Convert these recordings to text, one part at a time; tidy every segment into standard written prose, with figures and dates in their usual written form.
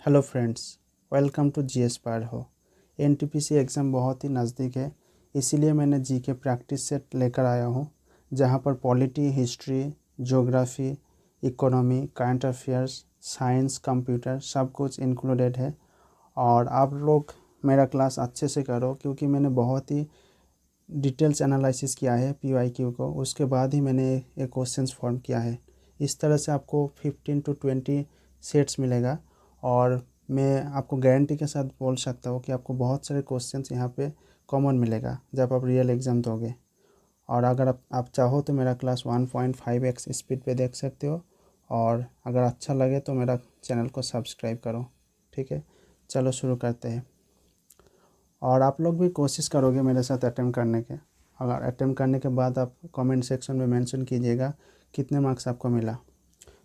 Hello friends, welcome to GS पार हो। NTPC exam बहुत ही नज़दीक है, इसीलिए मैंने जीके प्रैक्टिस सेट लेकर आया हूँ, जहाँ पर polity, history, geography, economy, current affairs, science, computer सब कुछ इंक्लूडेड है। और आप लोग मेरा क्लास अच्छे से करो, क्योंकि मैंने बहुत ही डिटेल्स एनालिसिस किया है पीवाईक्यू को, उसके बाद ही मैंने एक क्वेश्चंस फॉर्म किया है। इस तरह से आपको 15 to 20 सेट्स मिलेगा और मैं आपको गारंटी के साथ बोल सकता हूँ कि आपको बहुत सारे क्वेश्चंस यहाँ पे कॉमन मिलेगा जब आप रियल एग्ज़ाम दोगे। और अगर आप चाहो तो मेरा क्लास 1.5x स्पीड पे देख सकते हो, और अगर अच्छा लगे तो मेरा चैनल को सब्सक्राइब करो। ठीक है, चलो शुरू करते हैं। और आप लोग भी कोशिश करोगे मेरे साथ अटेम्प्ट करने के। अगर अटेम्प्ट करने के बाद आप कमेंट सेक्शन में मेंशन कीजिएगा कितने मार्क्स आपको मिला।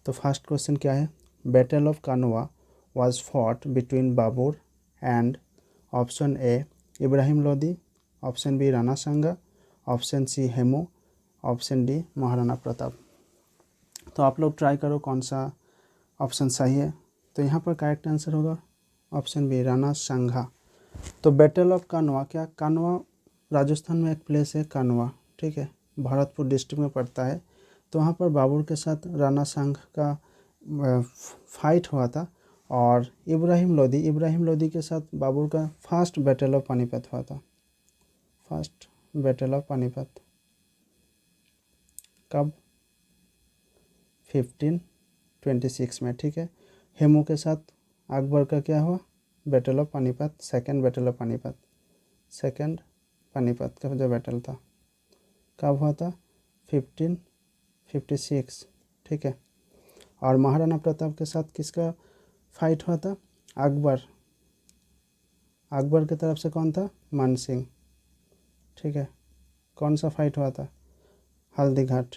तो फर्स्ट क्वेश्चन क्या है, battle of Khanwa was fought between Babur and option A Ibrahim Lodi, option B Rana Sanga, option C Hemu, option D Maharana Pratap. तो आप लोग ट्राई करो कौन सा ऑप्शन सही है। तो यहाँ पर करेक्ट आंसर होगा ऑप्शन बी राणा सांगा। तो बैटल ऑफ कानवा, क्या कानवा राजस्थान में एक प्लेस है कानवा, ठीक है, भरतपुर डिस्ट्रिक्ट में पड़ता है। तो वहाँ पर बाबर के साथ राणा सांग का फाइट हुआ था, और इब्राहिम लोदी के साथ बाबर का फर्स्ट बैटल ऑफ पानीपत हुआ था। फर्स्ट बैटल ऑफ पानीपत कब? 1526 में, ठीक है। हेमू के साथ अकबर का क्या हुआ? Battle of Panipat, second battle of Panipat. Second Panipat का जो बैटल था कब हुआ था? 1556, ठीक है। और महाराणा प्रताप के साथ किसका फाइट हुआ था? अकबर की तरफ से कौन था? मान सिंह, ठीक है। कौन सा फाइट हुआ था? हल्दी घाट,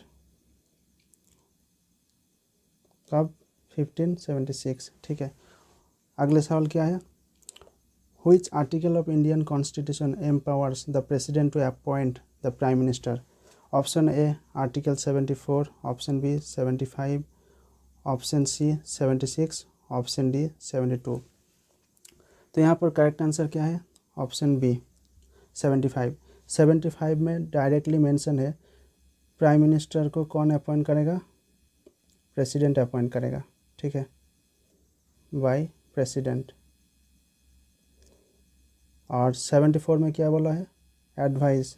कब? 1576, ठीक है। अगले सवाल क्या है, Which article of Indian Constitution empowers the President to appoint the Prime Minister? Option A Article 74, Option B 75, Option C 76, Option D 72। तो यहाँ पर करेक्ट आंसर क्या है? Option B 75। 75 में डायरेक्टली मेंशन है प्राइम मिनिस्टर को कौन अपॉइंट करेगा? प्रेसिडेंट अपॉइंट करेगा, ठीक है, बाय प्रेसिडेंट। और 74 में क्या बोला है? एडवाइस,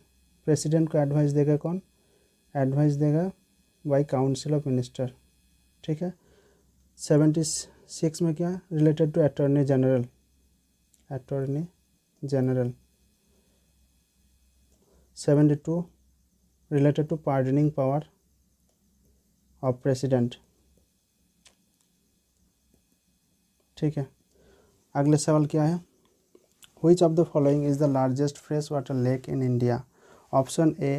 प्रेसिडेंट को एडवाइस देगा कौन? एडवाइस देगा बाय काउंसिल ऑफ मिनिस्टर, ठीक है। 76 में क्या? Related to attorney general, attorney general. 72 related to pardoning power of president, ठीक है। अगले सवाल क्या है, Which of the following is the largest freshwater lake in India? Option A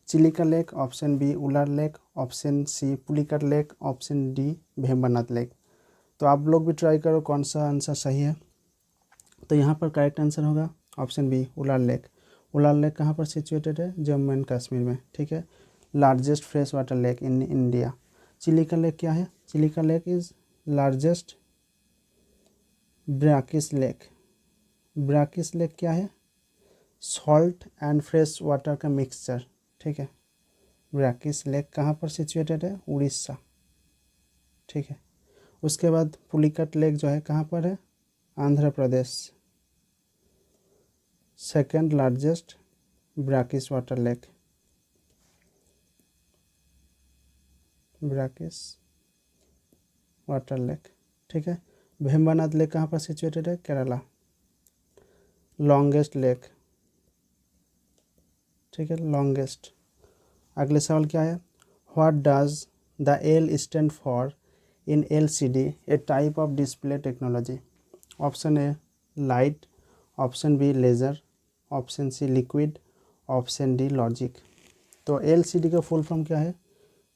Chilika lake, option B Wular lake, option C Pulicat lake, option D Vembanad lake. तो आप लोग भी ट्राई करो कौन सा आंसर सही है। तो यहाँ पर करेक्ट आंसर होगा ऑप्शन बी उलार लेक। उलार लेक कहाँ पर सिचुएटेड है? जम्मू एंड कश्मीर में, ठीक है। Largest fresh water lake in India. Chilika lake क्या है? Chilika lake is largest brackish lake. Brackish lake क्या है? सॉल्ट एंड फ्रेश वाटर का मिक्सचर, ठीक है। ब्राकिस लेक कहाँ पर सिचुएटेड है? उड़ीसा, ठीक है। उसके बाद पुलिकट लेक जो है कहाँ पर है? Andhra Pradesh. Second largest brackish water lake, brackish water lake, ठीक है। भेम्बनाथ लेक कहाँ पर सिचुएटेड है? केरला। लॉन्गेस्ट लेक, ठीक है, लॉन्गेस्ट। अगले सवाल क्या है, what does the L stand for in LCD, a type of display technology? Option A light, option B laser, option C liquid, option D logic. तो LCD का फुल फॉर्म क्या है?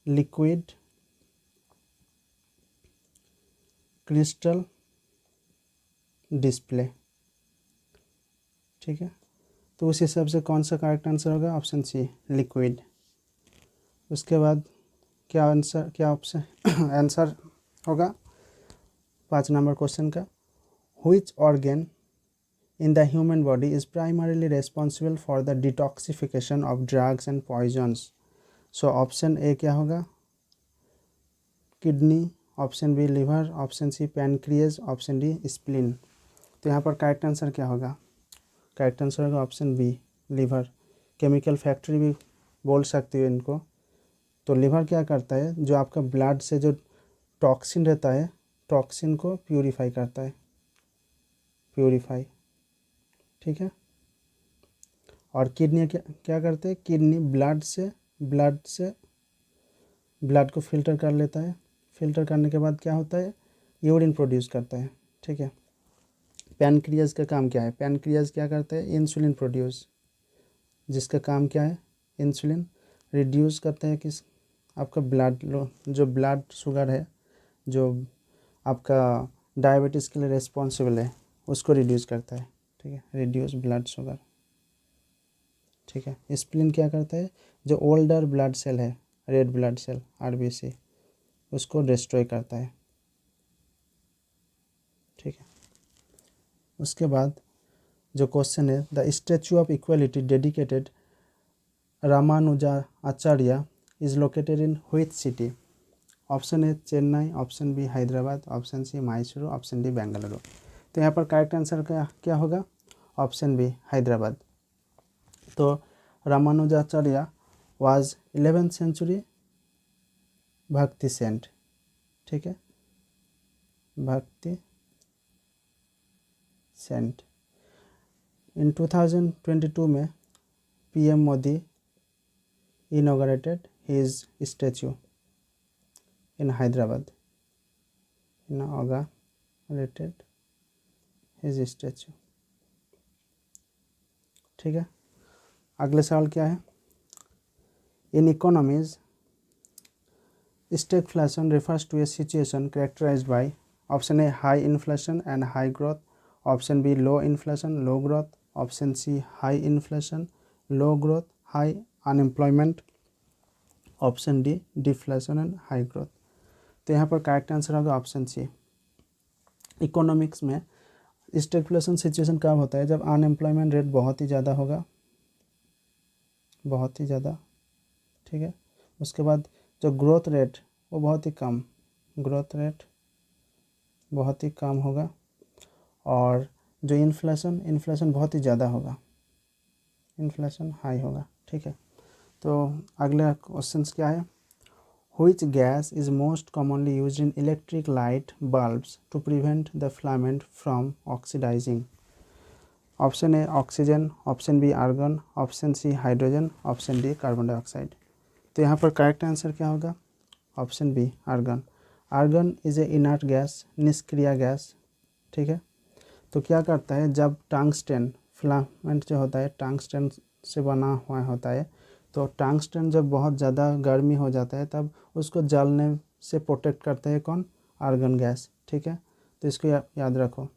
लिक्विड क्रिस्टल डिस्प्ले, ठीक है। तो उस हिसाब से कौन सा करेक्ट आंसर होगा? Option C liquid. उसके बाद क्या ऑप्शन आंसर होगा 5 नंबर क्वेश्चन का, Which organ in the human body is primarily responsible for the detoxification of drugs and poisons? So option A क्या होगा, kidney, option B liver, option C pancreas, option D spleen. तो यहाँ पर correct answer क्या होगा, correct answer होगा option B liver. Chemical factory भी बोल सकते हो इनको। तो लिवर क्या करता है, जो आपका ब्लड से जो टॉक्सिन रहता है, टॉक्सिन को प्यूरिफाई करता है, प्यूरिफाई, ठीक है। और किडनी क्या क्या करते हैं, किडनी ब्लड से ब्लड को फिल्टर कर लेता है, फिल्टर करने के बाद क्या होता है, यूरिन प्रोड्यूस करता है, ठीक है। पैनक्रियाज का काम क्या है, पैनक्रियाज क्या करता है, इंसुलिन प्रोड्यूस, जिसका काम क्या है, इंसुलिन रिड्यूस करता है किस, आपका जो ब्लड शुगर है, जो आपका डायबिटीज़ के लिए रिस्पॉन्सिबल है, उसको रिड्यूस करता है, ठीक है, रिड्यूस ब्लड शुगर, ठीक है। स्प्लीन क्या करता है, जो ओल्डर ब्लड सेल है, रेड ब्लड सेल आरबीसी, उसको डिस्ट्रॉय करता है, ठीक है। उसके बाद जो क्वेश्चन है, the statue of equality dedicated Ramanujacharya is located in which city? Option A Chennai, option B Hyderabad, option C Mysore, option D Bengaluru. तो यहाँ पर करेक्ट आंसर क्या होगा, ऑप्शन बी हैदराबाद। तो Ramanujacharya was 11th century bhakti saint, ठीक है, भक्ति सेंट। इन 2022 में PM Modi inaugurated his statue in Hyderabad, inaugurated his statue, ठीक है। अगले सवाल क्या है, in economies stagflation refers to a situation characterized by option A high inflation and high growth, option B low inflation low growth, option C high inflation low growth high unemployment, option D deflation and high growth। तो यहाँ पर correct answer होगा option सी। Economics में stagflation situation कब होता है, जब unemployment rate बहुत ही ज़्यादा होगा, बहुत ही ज़्यादा, ठीक है। उसके बाद जो ग्रोथ रेट वो बहुत ही कम, ग्रोथ रेट बहुत ही कम होगा, और जो इन्फ्लेशन बहुत ही ज़्यादा होगा, इन्फ्लेशन हाई होगा, ठीक है। तो अगला क्वेश्चन क्या है, which gas is most commonly used in electric light bulbs to prevent the filament from oxidising? Option A oxygen, option B argon, option C hydrogen, option D carbon dioxide. तो यहाँ पर करेक्ट आंसर क्या होगा, option B argon. Argon is a inert gas, निष्क्रिय gas, ठीक है। तो क्या करता है, जब टंगस्टन फिलामेंट जो होता है टंगस्टन से बना हुआ होता है, तो टंगस्टन जब बहुत ज़्यादा गर्मी हो जाता है तब उसको जलने से प्रोटेक्ट करता है कौन, आर्गन गैस, ठीक है। तो इसको याद रखो।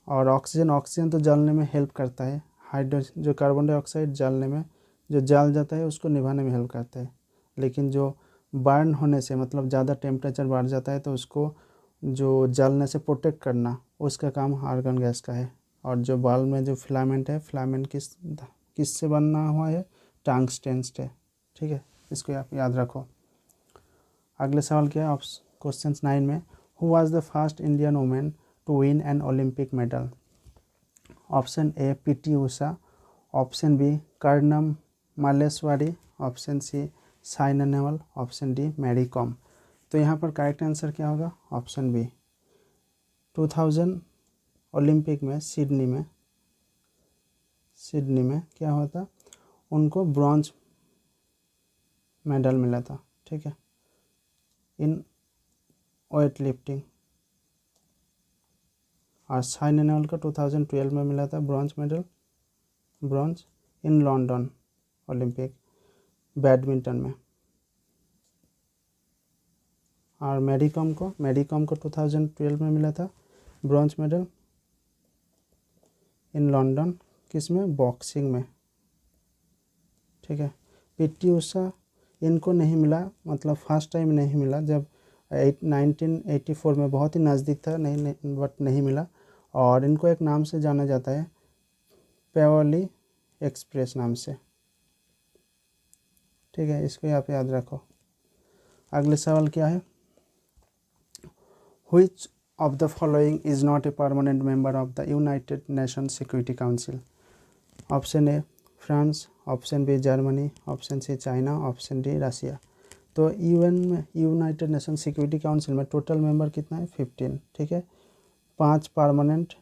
और ऑक्सीजन तो जलने में हेल्प करता है, हाइड्रोजन जो कार्बन डाइऑक्साइड जलने में, जो जल जाता है उसको निभाने में हेल्प करता है, लेकिन जो बर्न होने से मतलब ज़्यादा टेम्परेचर बढ़ जाता है तो उसको जो जलने से प्रोटेक्ट करना, उसका काम आर्गन गैस का है। और जो बल्ब में जो फिलामेंट है, फिलामेंट किससे बना हुआ है, टंगस्टन से, ठीक है, इसको आप याद रखो। अगले सवाल क्या है, क्वेश्चन 9 में, who was the first Indian women to win an Olympic medal? Option A PT Usha, option B Karnam Malleswari, option C Saina Nehwal, option D Mary Kom. तो यहाँ पर करेक्ट आंसर क्या होगा, ऑप्शन बी। 2000 ओलंपिक में सिडनी में क्या हुआ था, उनको ब्रॉन्ज मेडल मिला था, ठीक है, इन वेट लिफ्टिंग। और साइना नेहवाल को 2012 में मिला था bronze in London Olympic badminton में। और मैरी कॉम को 2012 में मिला था ब्रॉन्ज मेडल इन लंदन, किस में, बॉक्सिंग में, ठीक है। पीटी उषा इनको नहीं मिला, मतलब फर्स्ट टाइम नहीं मिला जब 1984 में, बहुत ही नज़दीक था, नहीं बट नहीं मिला। और इनको एक नाम से जाना जाता है, पेवली एक्सप्रेस नाम से। ठीक है, इसको यहाँ पे याद रखो। अगले सवाल क्या है, which of the following is not a permanent member of the United Nation security council. Option A France, option B Germany, option C China, option D Russia. तो यूएन में, यूनाइटेड नेशन सिक्योरिटी काउंसिल में total member कितना है, 15। ठीक है, 5 permanent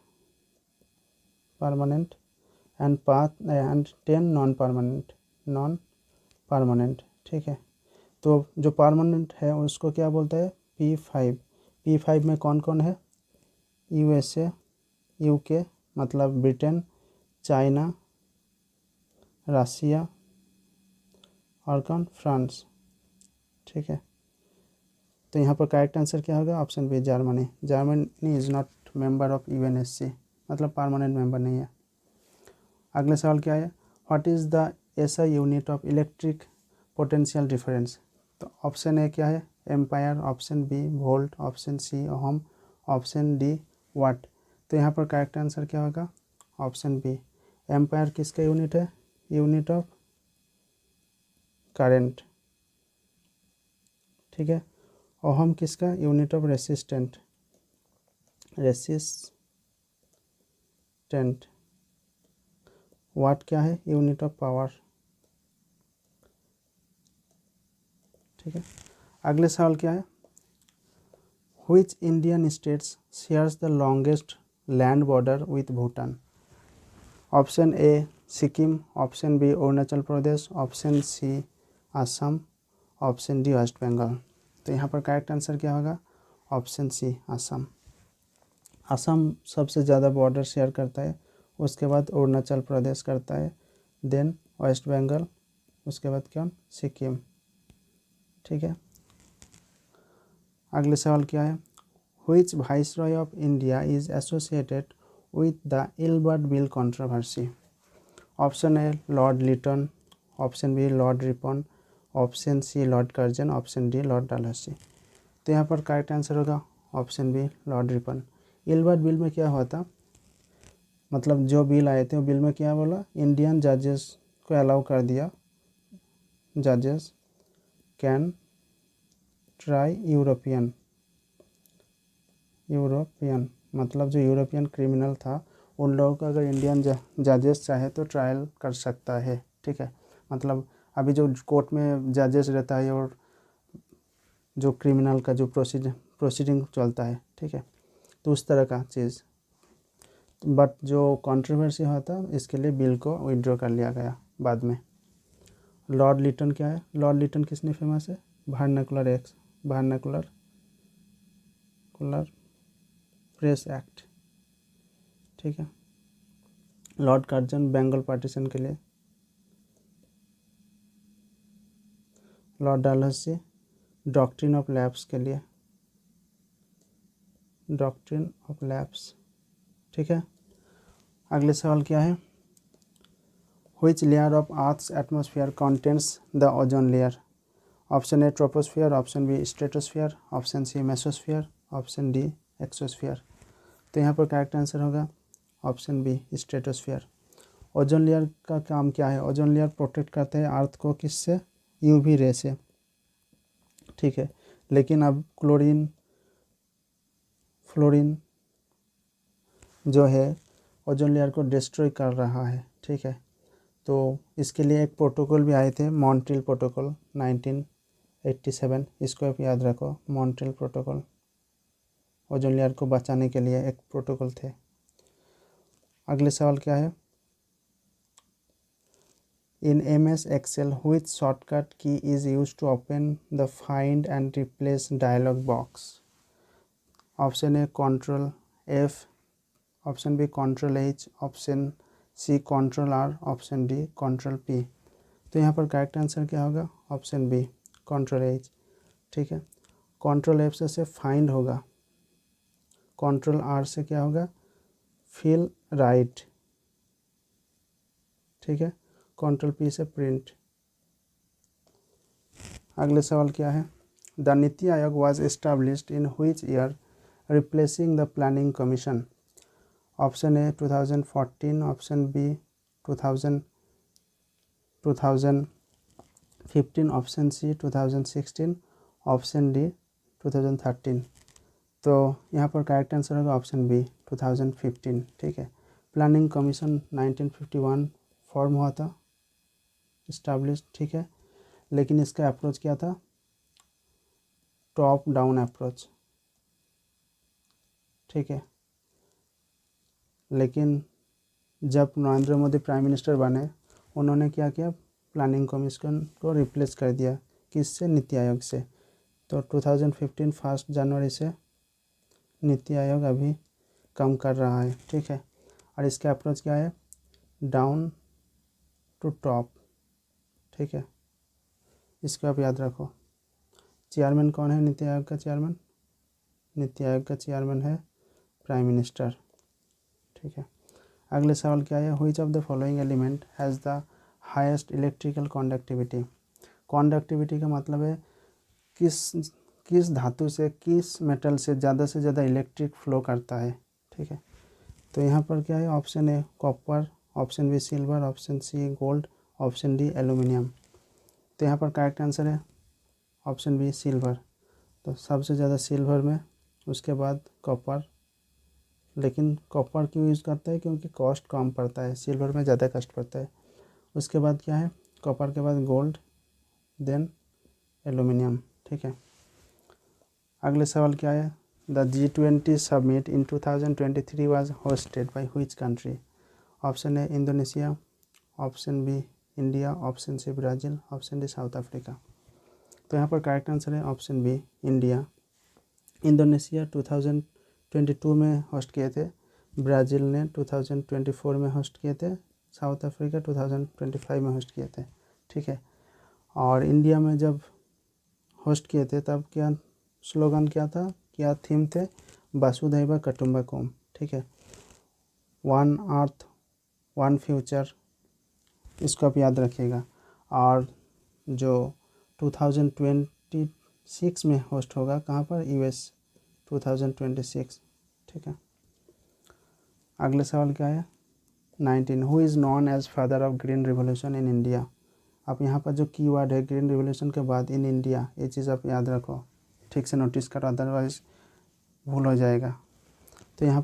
and 10 non permanent. ठीक है, तो जो परमानेंट है उसको क्या बोलते हैं, P5 में कौन कौन है, USA, UK मतलब ब्रिटेन, चाइना, रसिया और कौन, फ्रांस। ठीक है, तो यहाँ पर करेक्ट आंसर क्या होगा, option B Germany. Germany is not member of UNSC, मतलब परमानेंट मेंबर नहीं है। अगले सवाल क्या है, what is the SI unit of electric potential difference. तो ऑप्शन ए क्या है, ampere, option B volt, option C ohm, option D watt. तो यहाँ पर करेक्ट आंसर क्या होगा, ऑप्शन बी। एम्पायर किसका यूनिट है, यूनिट ऑफ करंट। ठीक है, ओहम किसका, यूनिट ऑफ रेसिस्टेंट। वाट क्या है, यूनिट ऑफ पावर। ठीक है, अगले सवाल क्या है, which Indian states shares the longest land border with Bhutan. Option A Sikkim, option B Arunachal Pradesh, option C Assam, option D West Bengal. तो यहाँ पर करेक्ट आंसर क्या होगा, ऑप्शन सी असम। असम सबसे ज़्यादा बॉर्डर शेयर करता है, उसके बाद अरुणाचल प्रदेश करता है, देन वेस्ट बंगाल, उसके बाद कौन, सिक्किम। ठीक है, अगले सवाल क्या है, which viceroy of India is associated with the Ilbert bill controversy. Option A Lord Lytton, option B Lord Ripon, option C Lord Curzon, option D Lord Dalhousie. तो यहाँ पर करेक्ट आंसर होगा option B Lord Ripon. Ilbert bill में क्या हुआ था, मतलब जो बिल आए थे वो बिल में क्या बोला, इंडियन जजेस को अलाउ कर दिया, जजेस कैन ट्राई यूरोपियन मतलब जो यूरोपियन क्रिमिनल था उन लोगों को अगर इंडियन जजेस चाहे तो ट्रायल कर सकता है। ठीक है, मतलब अभी जो कोर्ट में जजेस रहता है और जो क्रिमिनल का जो प्रोसीडिंग चलता है, ठीक है, तो उस तरह का चीज़। बट जो कंट्रोवर्सी हुआ था इसके लिए बिल को विड्रॉ कर लिया गया बाद में। लॉर्ड लिटन क्या है, लॉर्ड लिटन किसने फेमस है, वर्नाकुलर प्रेस एक्ट। ठीक है, लॉर्ड कर्जन बंगाल पार्टीशन के लिए, Lord Dalhousie doctrine of lapse के लिए, डॉक्ट्रिन ऑफ लैप्स। ठीक है, अगले सवाल क्या है, which layer of Earth's atmosphere contains the ozone layer. Option A troposphere, option B stratosphere, option C mesosphere, option D exosphere. तो यहाँ पर करेक्ट आंसर होगा option B stratosphere. Ozone layer का काम क्या है, ओजोन लेयर प्रोटेक्ट करते हैं अर्थ को किससे, यूवी रे से। ठीक है, लेकिन अब फ्लोरीन जो है ओजोन लेयर को डिस्ट्रॉय कर रहा है। ठीक है, तो इसके लिए एक प्रोटोकॉल भी आए थे, मॉन्ट्रियल प्रोटोकॉल 1987, इसको आप याद रखो, मॉन्ट्रियल प्रोटोकॉल ओजोन लेयर को बचाने के लिए एक प्रोटोकॉल थे। अगले सवाल क्या है, इन MS Excel which shortcut key is used to open the find and replace dialog box। Option A Ctrl F, option B Ctrl H, option C Ctrl R, option D Ctrl P। तो यहाँ पर correct answer क्या होगा, option B Ctrl H। ठीक है, Ctrl F से find होगा, Ctrl R से क्या होगा, फिल राइट। ठीक है, Ctrl P से प्रिंट। अगले सवाल क्या है, the NITI Aayog was established in which year replacing the Planning Commission? Option A 2014, option B 2015, option C 2016, option D 2013। तो यहाँ पर करेक्ट आंसर होगा ऑप्शन बी 2015। ठीक है, प्लानिंग कमीशन 1951 फॉर्म हुआ था, इस्टेब्लिश। ठीक है, लेकिन इसका अप्रोच क्या था? Top down approach. ठीक है, लेकिन जब नरेंद्र मोदी प्राइम मिनिस्टर बने, उन्होंने क्या किया? प्लानिंग कमीशन को रिप्लेस कर दिया। किससे? नीति आयोग से। तो 2015 1 जनवरी से नीति आयोग अभी काम कर रहा है। ठीक है, और इसका अप्रोच क्या है? Down to top. ठीक है, इसको आप याद रखो। चेयरमैन कौन है नीति आयोग का चेयरमैन? नीति आयोग का चेयरमैन है प्राइम मिनिस्टर। ठीक है, अगले सवाल क्या है? Which of the following element has the highest electrical conductivity? Conductivity का मतलब है किस धातु से, किस मेटल से ज़्यादा इलेक्ट्रिक फ्लो करता है। ठीक है, तो यहाँ पर क्या है? Option A copper, option B silver, option C gold, option D aluminium. तो यहाँ पर करेक्ट आंसर है ऑप्शन बी सिल्वर। तो सबसे ज़्यादा सिल्वर में, उसके बाद कॉपर। लेकिन कॉपर क्यों यूज़ करता है? क्योंकि कॉस्ट कम पड़ता है, सिल्वर में ज़्यादा कॉस्ट पड़ता है। उसके बाद क्या है? कॉपर के बाद गोल्ड, देन एल्यूमिनियम। ठीक है, अगले सवाल क्या है? The G20 summit in 2023 was hosted by which country? Option A Indonesia, option B India, option C Brazil, option D South Africa. तो यहाँ पर करेक्ट आंसर है ऑप्शन बी इंडिया। इंडोनेशिया 2022 में होस्ट किए थे, ब्राज़ील ने 2024 में होस्ट किए थे, साउथ अफ्रीका 2025 में होस्ट किए थे। ठीक है, और इंडिया में जब होस्ट किए थे तब क्या स्लोगन क्या था, क्या थीम थे? वसुधैव कुटुंबकम। ठीक है, वन अर्थ वन फ्यूचर, इसको आप याद रखिएगा। और जो 2026 में होस्ट होगा कहाँ पर? यूएस 2026। ठीक है, अगले सवाल क्या है? 19 who is known as father of green revolution in India? आप यहाँ पर जो कीवर्ड है ग्रीन रिवोल्यूशन के बाद इन इंडिया, ये चीज़ आप याद रखो, ठीक से नोटिस करो, अदरवाइज भूल हो जाएगा। तो यहाँ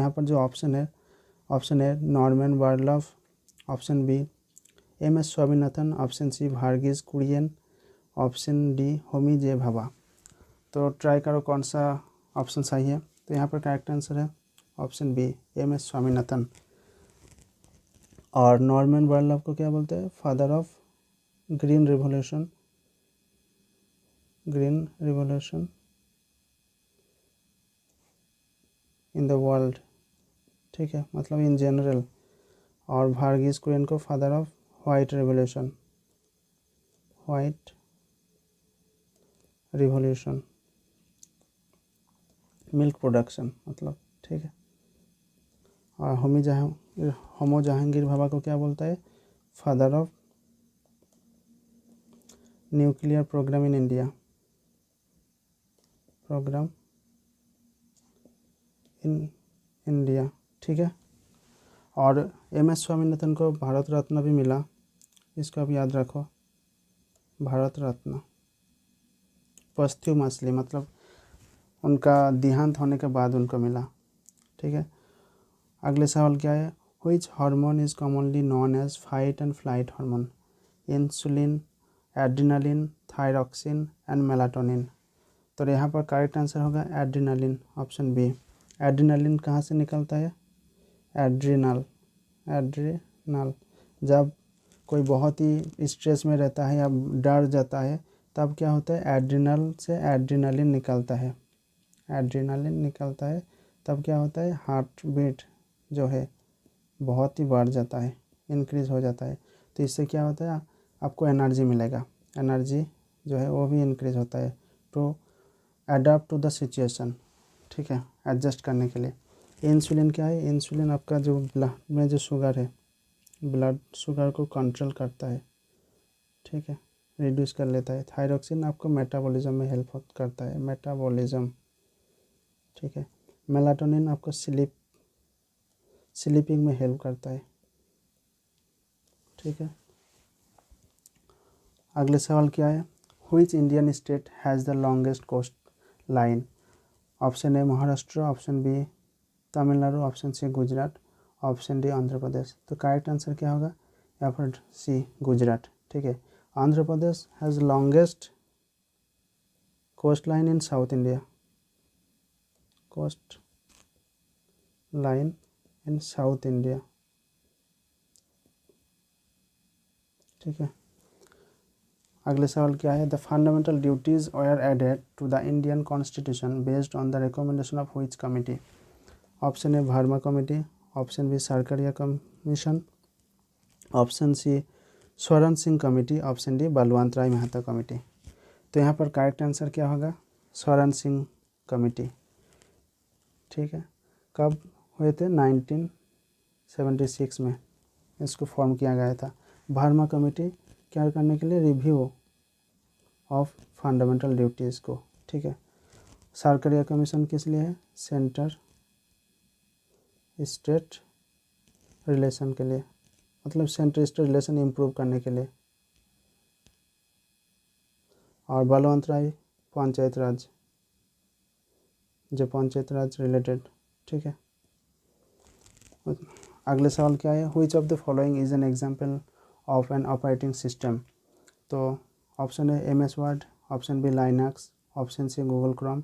पर जो ऑप्शन है Norman Borlaug, option B M S. Swaminathan, option C Varghese Kurien, option D Homi J Bhabha. तो ट्राई करो कौन सा ऑप्शन सही है। तो यहाँ पर करेक्ट आंसर है ऑप्शन बी एम.एस. स्वामीनाथन। और नॉर्मन बोरलॉग को क्या बोलते हैं? Father of green revolution in the world. ठीक है, मतलब इन जनरल। और वर्गीस कुरियन को father of white revolution milk production मतलब। ठीक है, और होमो जहांगीर भाभा को क्या बोलता है? Father of nuclear programme in India, ठीक है, और एम.एस. स्वामीनाथन को भारत रत्न भी मिला, इसको आप याद रखो, भारत रत्न पोस्ट्यूमसली, मतलब उनका देहांत होने के बाद उनको मिला। ठीक है, अगले सवाल क्या है? Which hormone is commonly known as fight and flight hormone? Insulin, adrenaline, thyroxine and melatonin. तो यहाँ पर करेक्ट आंसर होगा एड्रेनालिन, ऑप्शन बी। एड्रेनालिन कहाँ से निकलता है? एड्रेनल। जब कोई बहुत ही स्ट्रेस में रहता है या डर जाता है तब क्या होता है? एड्रेनल से एड्रेनालिन निकलता है, तब क्या होता है? हार्ट बीट जो है बहुत ही बढ़ जाता है, इंक्रीज़ हो जाता है। तो इससे क्या होता है? आपको एनर्जी मिलेगा, एनर्जी जो है वो भी इंक्रीज़ होता है to adapt to the situation. ठीक है, एडजस्ट करने के लिए। इंसुलिन क्या है? इंसुलिन आपका जो ब्लड में जो शुगर है, ब्लड शुगर को कंट्रोल करता है। ठीक है, रिड्यूस कर लेता है। थायरॉक्सिन आपको मेटाबॉलिज्म में हेल्प करता है, मेटाबॉलिज्म, ठीक है। मेलाटोनिन आपको स्लीपिंग में हेल्प करता है, ठीक है। अगले सवाल क्या है, which Indian state has the longest coast line? Option A Maharashtra, option B Tamil Nadu, option C Gujarat, option D Andhra Pradesh. तो करेक्ट आंसर क्या होगा यहाँ पर? सी गुजरात, ठीक है। Andhra Pradesh has longest coast line in South India, coast line in South India, ठीक है। अगले सवाल क्या है, the fundamental duties were added to the Indian constitution based on the recommendation of which committee? Option A Verma committee, option B Sarkaria commission, option C Swaran Singh committee, option D Balwant Rai Mehta committee. तो यहाँ पर correct answer क्या होगा? स्वरण सिंह कमेटी, ठीक है। कब हुए थे? 1976 में इसको फॉर्म किया गया था। वर्मा कमेटी क्या करने के लिए? रिव्यू ऑफ फंडामेंटल ड्यूटीज़ को, ठीक है। सरकारिया कमीशन किस लिए है? सेंटर स्टेट रिलेशन के लिए, मतलब सेंटर स्टेट रिलेशन इम्प्रूव करने के लिए। और बलवंत राय पंचायत राज, जो पंचायत राज रिलेटेड, ठीक है। अगले सवाल क्या है, which of the following is an example of an operating system? तो ऑप्शन है MS Word, option B Linux, option C Google Chrome,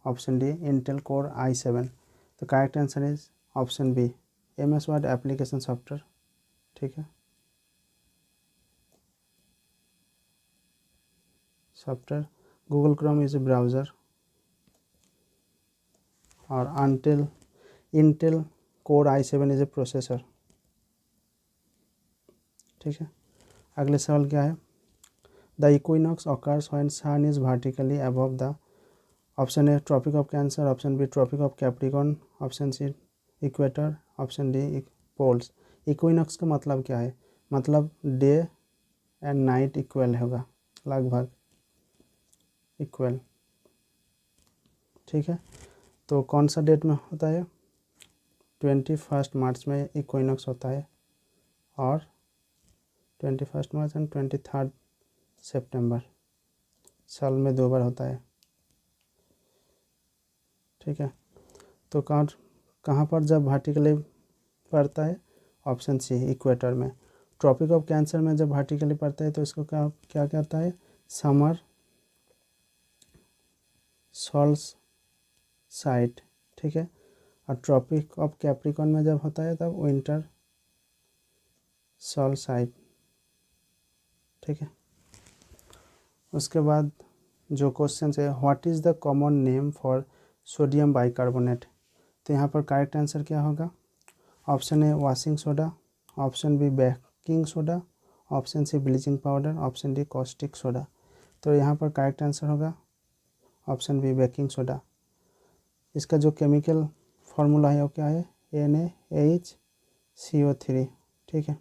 option D Intel Core i7। तो correct answer is option B MS Word application software, ठीक है, software. Google Chrome is a browser और Intel Core i7 is a processor, ठीक है। अगले सवाल क्या है, the equinox occurs when sun is vertically above the, option A tropic of cancer, option B tropic of capricorn, option C equator, option D poles. Equinox का मतलब क्या है? मतलब डे एंड नाइट इक्वल होगा, लगभग इक्वल, ठीक है। तो कौन सा डेट में होता है? 21 मार्च में इक्विनॉक्स होता है और 21 मार्च एंड 23 सितंबर, साल में 2 बार होता है, ठीक है। तो कहाँ पर जब वर्टिकली पड़ता है? ऑप्शन सी इक्वेटर में। ट्रॉपिक ऑफ कैंसर में जब वर्टिकली पड़ता है तो इसको क्या क्या कहता है? समर सॉल्स साइट, ठीक है। और ट्रॉपिक ऑफ कैप्रिकॉर्न में जब होता है तब विंटर सॉल साइट, ठीक है। उसके बाद जो क्वेश्चन है, what is the common name for sodium bicarbonate? तो यहाँ पर करेक्ट आंसर क्या होगा? Option A washing soda, option B baking soda, option C bleaching powder, option D caustic soda. तो यहाँ पर करेक्ट आंसर होगा ऑप्शन बी बेकिंग सोडा। इसका जो केमिकल फार्मूला है वो क्या है? NaHCO3, ठीक है।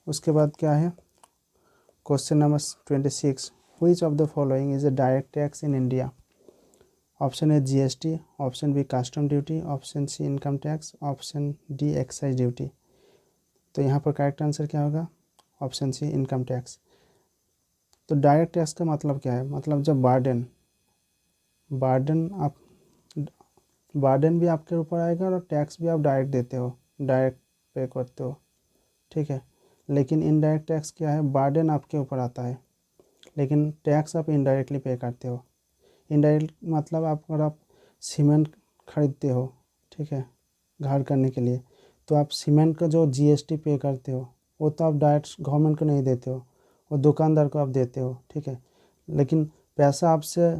उसके बाद क्या है, question number 26, which of the following is a direct tax in India? Option A GST, option B custom duty, option C income tax, option D excise duty. तो यहाँ पर करेक्ट आंसर क्या होगा? Option C income tax. तो direct tax का मतलब क्या है? मतलब जब बार्डन भी आपके ऊपर आएगा और टैक्स भी आप डायरेक्ट देते हो, डायरेक्ट पे करते हो, ठीक है। लेकिन इनडायरेक्ट टैक्स क्या है? बार्डन आपके ऊपर आता है लेकिन टैक्स आप इनडायरेक्टली पे करते हो। इनडायरेक्ट मतलब अगर आप सीमेंट खरीदते हो, ठीक है, घर करने के लिए, तो आप सीमेंट का जो GST पे करते हो वो तो आप डायरेक्ट गवर्नमेंट को नहीं देते हो, वो दुकानदार को आप देते हो, ठीक है। लेकिन पैसा आपसे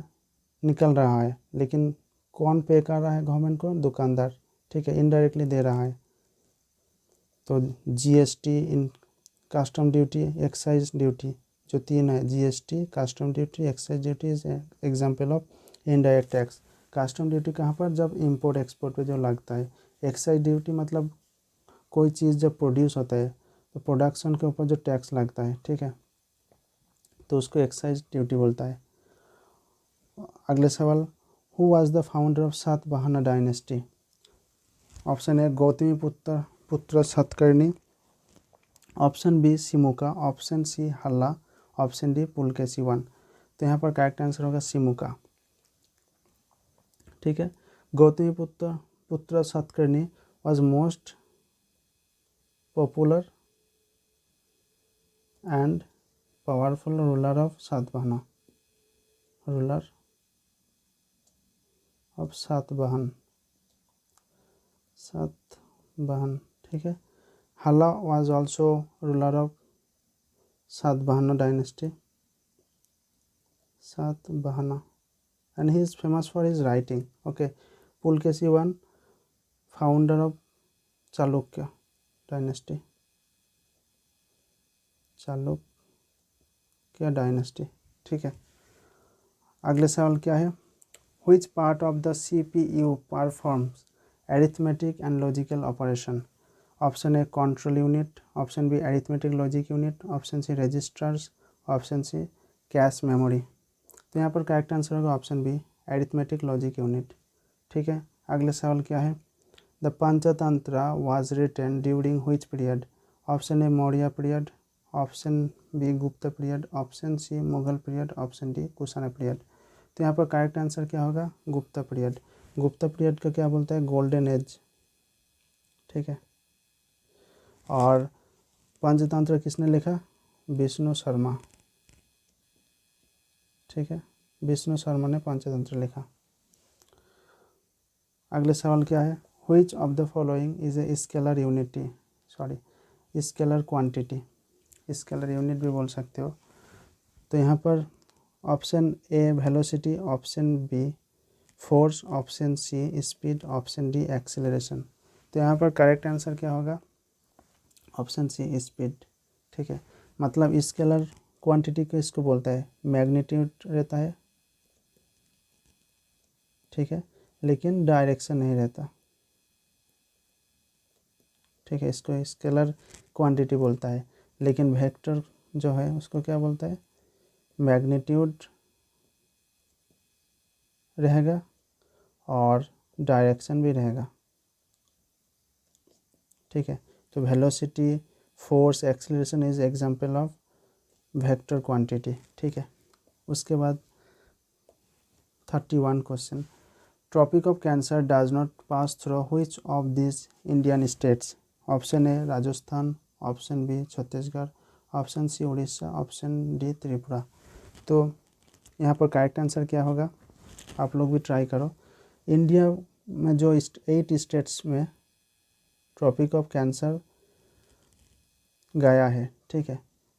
निकल रहा है, लेकिन कौन पे कर रहा है गवर्नमेंट को? दुकानदार, ठीक है, इनडायरेक्टली दे रहा है। तो GST, इन कस्टम ड्यूटी, एक्साइज ड्यूटी, जो 3 है, GST, custom duty, excise duty is example of indirect tax. Custom duty कहाँ पर? जब इंपोर्ट एक्सपोर्ट पे जो लगता है। एक्साइज ड्यूटी मतलब कोई चीज़ जब प्रोड्यूस होता है तो प्रोडक्शन के ऊपर जो टैक्स लगता है, ठीक है। तो उसको एक्साइज ड्यूटी बोलता है। अगले सवाल, who was the founder of Satavahana dynasty? Option A Gautamiputra Satakarni, option B Simuka, option C Hala, option D Pulakeshi one. तो यहाँ पर करेक्ट आंसर होगा सिमुका। ठीक है, गौतमी पुत्र Satakarni was most popular and powerful ruler of Satavahana, ruler of Satavahana. ठीक है, हल्ला was also ruler of Satavahana dynasty, Satavahana, and he is famous for his writing. Okay, Pulkeshi I, founder of Chalukya dynasty, Chalukya dynasty. ठीक है, अगले सवाल क्या है, which part of the CPU performs arithmetic and logical operation? Option A control unit, option B arithmetic logic unit, option C registers, option C cache memory. तो यहाँ पर correct answer होगा option B arithmetic logic unit. ठीक है, अगले सवाल क्या है, the Panchatantra was written during which period? Option A Maurya period, option B Gupta period, option C Mughal period, option D Kushan period. तो यहाँ पर करेक्ट आंसर क्या होगा, गुप्त पीरियड। गुप्त पीरियड का क्या बोलता है, गोल्डन एज। ठीक है, और पंचतंत्र किसने लिखा, विष्णु शर्मा। ठीक है, विष्णु शर्मा ने पंचतंत्र लिखा। अगले सवाल क्या है, which of the following is a scalar unity, scalar quantity, scalar unit भी बोल सकते हो। तो यहाँ पर option A velocity, option B force, option C speed, option D acceleration. तो यहाँ पर करेक्ट आंसर क्या होगा, ऑप्शन सी स्पीड। ठीक है, मतलब स्केलर क्वांटिटी को इसको बोलता है, मैग्नीट्यूड रहता है। ठीक है, लेकिन डायरेक्शन नहीं रहता। ठीक है, इसको स्केलर क्वांटिटी बोलता है, लेकिन वेक्टर जो है उसको क्या बोलता है, मैग्नीट्यूड रहेगा और डायरेक्शन भी रहेगा। ठीक है, तो velocity, force, acceleration is example of vector quantity. ठीक है, उसके बाद 31 question, tropic of cancer does not pass through which of this Indian states? Option A Rajasthan, option B Chhattisgarh, option C Orissa, option D Tripura. तो यहाँ पर करेक्ट आंसर क्या होगा, आप लोग भी ट्राई करो। इंडिया में जो 8 स्टेट्स में ट्रॉपिक ऑफ कैंसर गया है। ठीक है,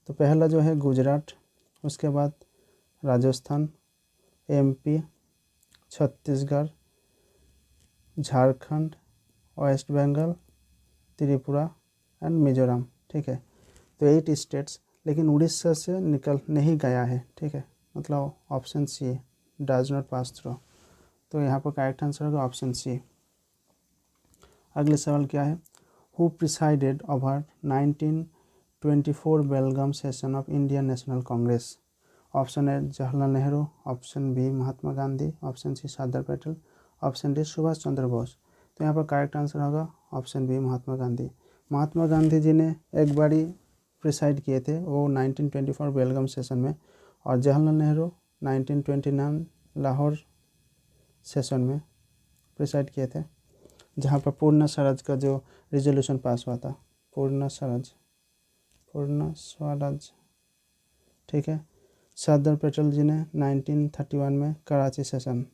तो पहला जो है गुजरात, उसके बाद राजस्थान, एमपी, छत्तीसगढ़, झारखंड, वेस्ट बंगाल, त्रिपुरा एंड मिजोरम। ठीक है, तो 8 स्टेट्स, लेकिन उड़ीसा से निकल नहीं गया है। ठीक है, मतलब option C does not pass through. तो यहाँ पर करेक्ट आंसर होगा ऑप्शन सी। अगले सवाल क्या है, who presided over 1924 Belgaum session of Indian National Congress? Option A Jawaharlal Nehru, option B Mahatma Gandhi, option C Sardar Patel, option D Subhash Chandra Bose. तो यहाँ पर करेक्ट आंसर होगा ऑप्शन बी महात्मा गांधी। महात्मा गांधी जी ने एक बारी प्रिसाइड किए थे, वो 1924 बेलगाम सेशन में, और जवाहरलाल नेहरू 1929 लाहौर सेशन में प्रिसाइड किए थे, जहाँ पर पूर्ण स्वराज का जो रिजोल्यूशन पास हुआ था, पूर्ण स्वराज। ठीक है, सरदार पटेल जी ने 1931 में कराची सेशन,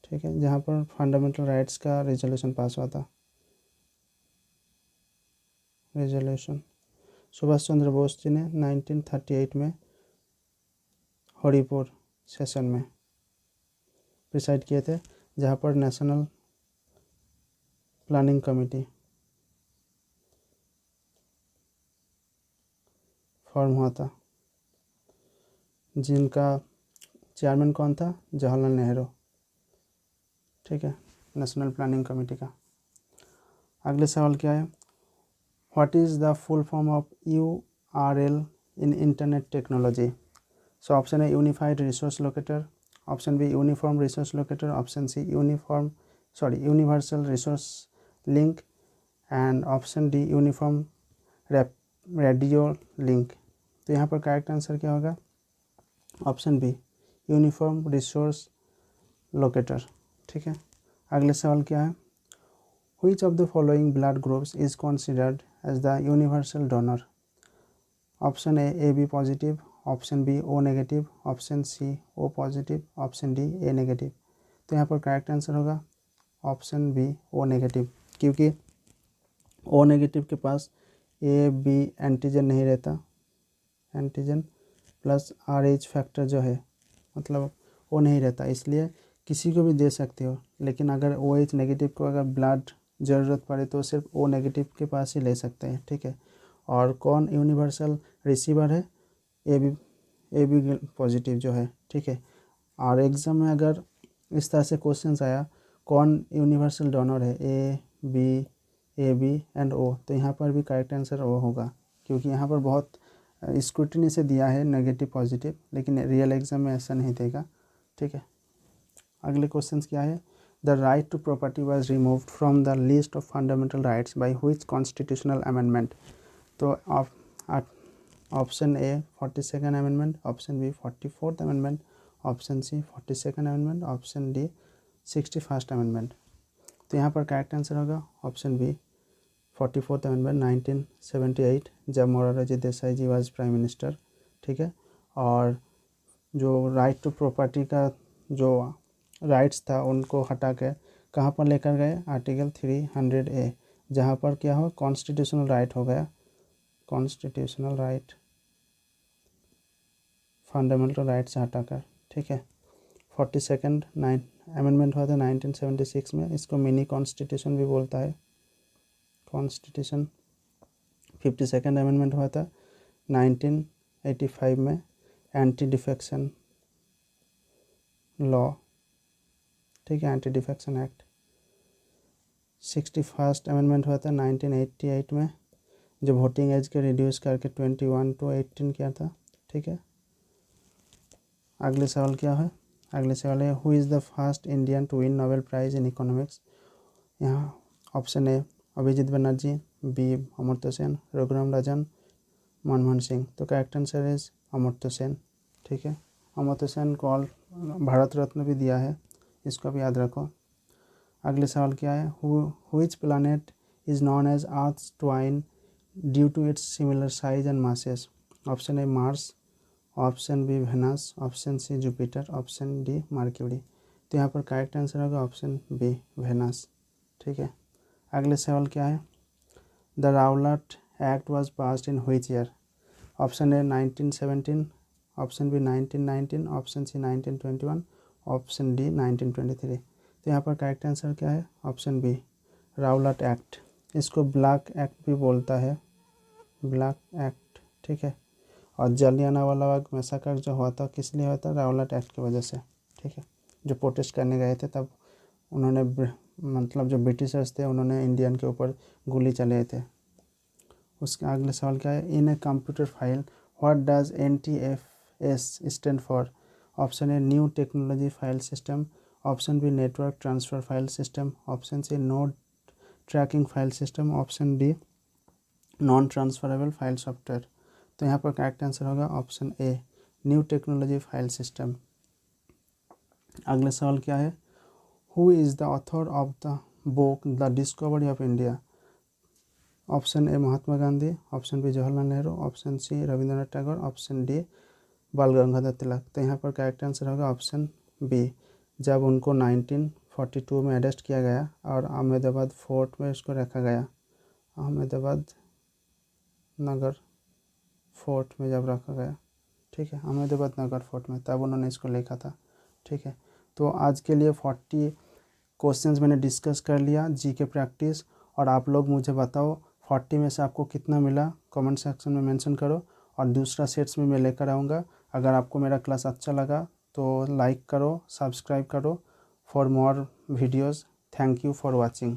ठीक है, जहाँ पर फंडामेंटल राइट्स का रिजोल्यूशन पास हुआ था, रिजोल्यूशन। सुभाष चंद्र बोस जी ने 1938 में हरिपुर सेशन में प्रिसाइड किए थे, जहाँ पर नेशनल प्लानिंग कमेटी फॉर्म हुआ था, जिनका चेयरमैन कौन था, जवाहरलाल नेहरू। ठीक है, नेशनल प्लानिंग कमेटी का। अगले सवाल क्या है, what is the full form of URL in internet technology? So option A, unified resource locator. Option B, uniform resource locator. Option C, universal resource link. And option D, uniform radio link. तो यहाँ पर correct answer क्या होगा? Option B, uniform resource locator. ठीक है, अगले सवाल क्या है? Which of the following blood groups is considered as the universal donor? Option A B positive, option B O negative, option C O positive, option D A negative. तो यहाँ पर correct answer होगा ऑप्शन बी ओ नेगेटिव, क्योंकि O negative के पास A B antigen नहीं रहता, antigen plus R H factor जो है मतलब वो नहीं रहता, इसलिए किसी को भी दे सकते हो। लेकिन अगर ओ एच नेगेटिव को अगर ब्लड ज़रूरत पड़े तो सिर्फ ओ नेगेटिव के पास ही ले सकते हैं। ठीक है, और कौन यूनिवर्सल रिसीवर है? ए बी पॉजिटिव जो है। ठीक है, और एग्ज़ाम में अगर इस तरह से क्वेश्चंस आया कौन यूनिवर्सल डोनर है, ए बी एंड ओ, तो यहाँ पर भी करेक्ट आंसर ओ होगा, क्योंकि यहाँ पर बहुत स्क्रूटिनी से दिया है नेगेटिव पॉजिटिव, लेकिन रियल एग्ज़ाम में ऐसा नहीं देगा। ठीक है, अगले क्वेश्चन क्या है? The right to property was removed from the list of fundamental rights by which constitutional amendment? तो option A 42nd amendment, option B 44th amendment, option C 42nd amendment, option D 61st amendment. तो यहाँ पर correct answer होगा option B 44th amendment 1978, जब Morarji Desai ji was prime minister. ठीक है, और जो राइट टू प्रॉपर्टी का जो राइट्स था उनको हटा के कहाँ पर लेकर गए? आर्टिकल 300A, जहाँ पर क्या हो कॉन्स्टिट्यूशनल राइट हो गया, कॉन्स्टिट्यूशनल राइट फंडामेंटल राइट से हटाकर। ठीक है, 42nd अमेंडमेंट हुआ था 1976 में, इसको मिनी कॉन्स्टिट्यूशन भी बोलता है कॉन्स्टिट्यूशन। 52nd अमेंडमेंट हुआ था 1985 में, एंटी डिफेक्शन लॉ। ठीक है, anti defection act. 61st amendment हुआ था 1988 में, जो वोटिंग एज के रिड्यूस करके 21 to 18 किया था। ठीक है, अगले सवाल क्या है? अगले सवाल है who is the first Indian to win Nobel prize in economics? यहाँ option A Abhijit Banerjee, B Amartya Sen, Raghuram Rajan, Manmohan Singh. तो correct answer is Amartya Sen. ठीक है, अमर्त्य सेन को भारत रत्न भी दिया है, इसको भी याद रखो। अगले सवाल क्या है? Which planet is known as Earth's twin due to its similar size and masses? Option A Mars, option B Venus, option C Jupiter, option D Mercury. तो यहाँ पर करेक्ट आंसर होगा ऑप्शन बी वेनस। ठीक है, अगले सवाल क्या है? The Rowlatt Act was passed in which year? Option A 1917, option B 1919, option C 1921, option D 1923। तो यहाँ पर करेक्ट आंसर क्या है? Option B Rowlatt Act. इसको ब्लैक एक्ट भी बोलता है, ब्लैक एक्ट। ठीक है, और जलियांवाला बाग मैसाकर जो हुआ था किस लिए हुआ था? राउलाट एक्ट की वजह से। ठीक है, जो प्रोटेस्ट करने गए थे तब उन्होंने मतलब जो ब्रिटिशर्स थे उन्होंने इंडियन के ऊपर गोली चले थे। उसके अगले सवाल क्या है? In a computer file what does NTFS stand for? Option A new technology file system, option B network transfer file system, option C node tracking file system, option D non transferable file software. तो यहाँ पर correct answer होगा option A new technology file system. अगले सवाल क्या है? Who is the author of the book the discovery of India? Option A Mahatma Gandhi, option B Jawaharlal Nehru, option C Rabindranath Tagore, option D Bal Gangadhar Tilak. तो यहाँ पर करेक्ट आंसर होगा ऑप्शन बी, जब उनको 1942 में अरेस्ट किया गया और अहमदाबाद फोर्ट में उसको रखा गया, अहमदाबाद नगर फोर्ट में जब रखा गया। ठीक है, अहमदाबाद नगर फोर्ट में, तब उन्होंने इसको लिखा था। ठीक है, तो आज के लिए 40 क्वेश्चंस मैंने डिस्कस कर लिया जीके प्रैक्टिस, और आप लोग मुझे बताओ 40 में से आपको कितना मिला, कमेंट सेक्शन में मेंशन करो, और दूसरा सेट्स में मैं लेकर आऊँगा। अगर आपको मेरा क्लास अच्छा लगा तो लाइक करो, सब्सक्राइब करो for more videos. Thank you for watching.